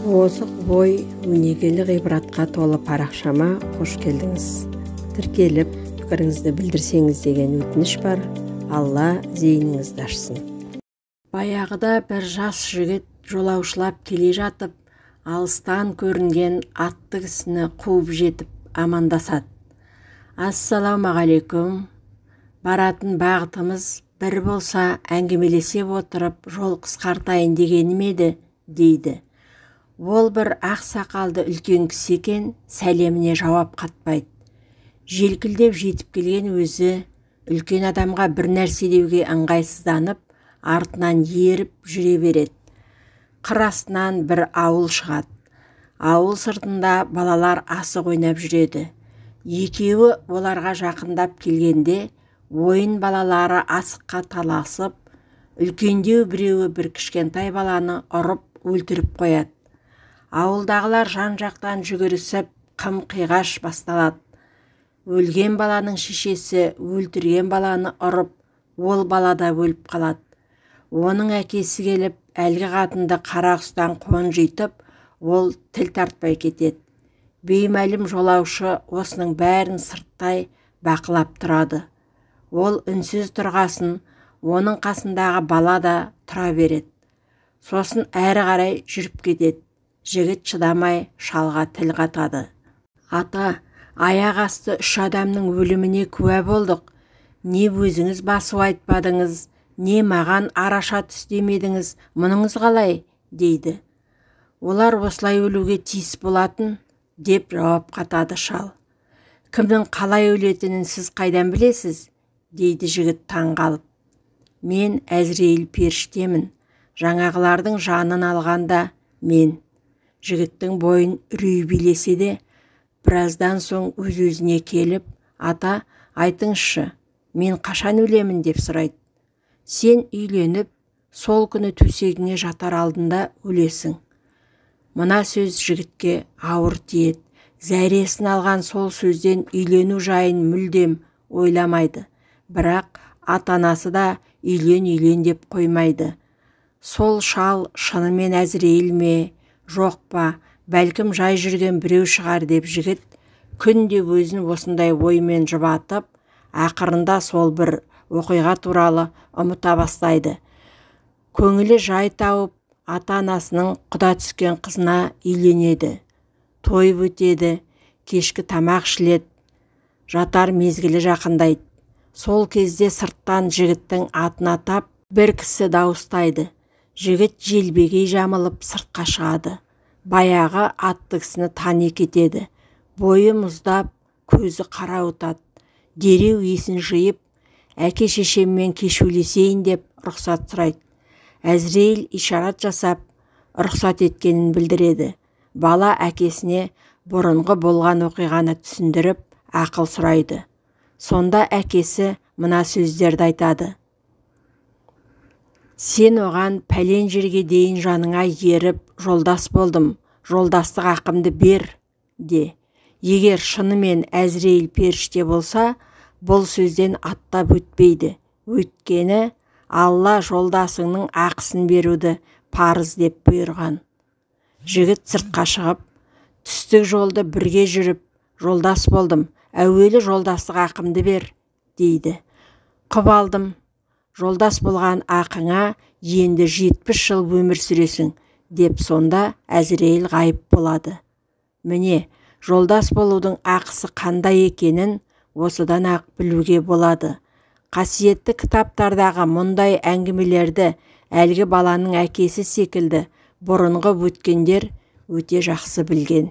Озық ой өнегелі ғибратқа толы парақшама қош келдіңіз. Тіркеліп, пікіріңізді білдірсеңіз деген өтініш бар. Алла зейініңізді ашсын. Баяғыда бір жас жігіт жолаушылап келе жатып, алыстан көрінген атты кісіні қуып жетіп амандасады. Ассаламағалейкум. Баратын бағытымыз бір болса әңгімелесе отырып жол қысқартайын дегенім еді, дейді. Ол бір ақ сақалды үлкен кісі екен, сәлеміне жауап қатпайды. Желкілдеп жетіп келген өзі үлкен адамға бір нәрсе деуге ыңғайсызданып, артынан еріп жүре береді. Қыр астынан бір ауыл шығады. Ауыл сыртында балалар асық ойнап жүреді. Екеуі оларға жақындап келгенде, ойын балалары асыққа таласып, үлкендеу біреуі бір кішкентай баланы ұрып өлтіріп қояды. Ауылдағылар жан-жақтан жүгірісіп, қым-қиғаш басталады. Өлген баланың шешесі өлтірген баланы ұрып, ол бала да өліп қалады. Оның әкесі келіп, әлгі қатынды қара құстан қонжитып, ол тіл тартпай кетеді. Беймәлім жолаушы осының бәрін сырттай бақылап тұрады. Ол үнсіз тұрғасын, оның қасындағы бала да тұра береді. Сосын әрі қарай жүріп кетеді. Жігіт шыдамай шалға тіл қатады. Ата, аяқ асты 3 адамның өліміне куә болдық. Не өзіңіз басу айтпадыңыз, не маған араша түс демедіңіз, мұныңыз қалай, дейді. Олар осылай өлуге тиіс болатын, деп жауап қатады шал. Кімнің қалай өлетінін сіз қайдан білесіз, дейді жігіт таңғалып. Мен Әзірейіл періштемін. Жаңағылардың жанын алғанда мен. Жігіттің бойын үрей билесе де, біраздан соң өз-өзіне келіп, ата, айтыңызшы, мен қашан өлемін деп сұрайды. Сен үйленіп, сол күні төсегіңе жатар алдында өлесің. Мына сөз жігітке ауыр тиеді. Зәресін алған сол сөзден үйлену жайын мүлдем ойламайды. Бірақ ата-анасы да үйлен деп қоймайды. Сол шал шынымен Әзірейіл ме, жоқ па, бәлкім жай жүрген біреу шығар деп жігіт күнде өзін осындай оймен жұбатып, ақырында сол бір оқиға туралы ұмыта бастайды. Көңілі жай тауып, ата-анасының құда түскен қызына үйленеді. Тойып өтеді, кешкі тамақ ішіледі, жатар мезгілі жақындайды. Сол кезде сырттан жігіттің атын атап, бір кісі дауыстайды. Жігіт желбегей жамылып сыртқа шығады. Баяғы атты кісіні тани кетеді. Бойы мұздап, көзі қарауытады. Дереу есін жиып, әке-шешеммен кешеулесейін деп рұқсат сұрайды. Әзірейіл ишарат жасап, рұқсат еткенін білдіреді. Бала әкесіне бұрынғы болған оқиғаны түсіндіріп, ақыл сұрайды. Сонда әкесі мына сөздерді айтады. Сен оған пәлен жерге дейін жаныңа еріп, жолдас болдым, жолдастық ақымды бер, де. Егер шынымен Әзірейіл періште болса, бұл сөзден аттап өтпейді. Өйткені Алла жолдасыңның ақысын беруді парыз деп бұйырған. Жігіт сыртқа шығып, түстік жолды бірге жүріп, жолдас болдым, әуелі жолдастық ақымды бер, дейді. Құп алдым. Жолдас болған ақыңа енді 70 жыл өмір сүресің, деп сонда Әзірейіл ғайып болады. Міне, жолдас болудың ақысы қандай екенін осыдан ақ білуге болады. Қасиетті кітаптардағы мұндай әңгімелерді әлгі баланың әкесі секілді бұрынғы өткендер өте жақсы білген.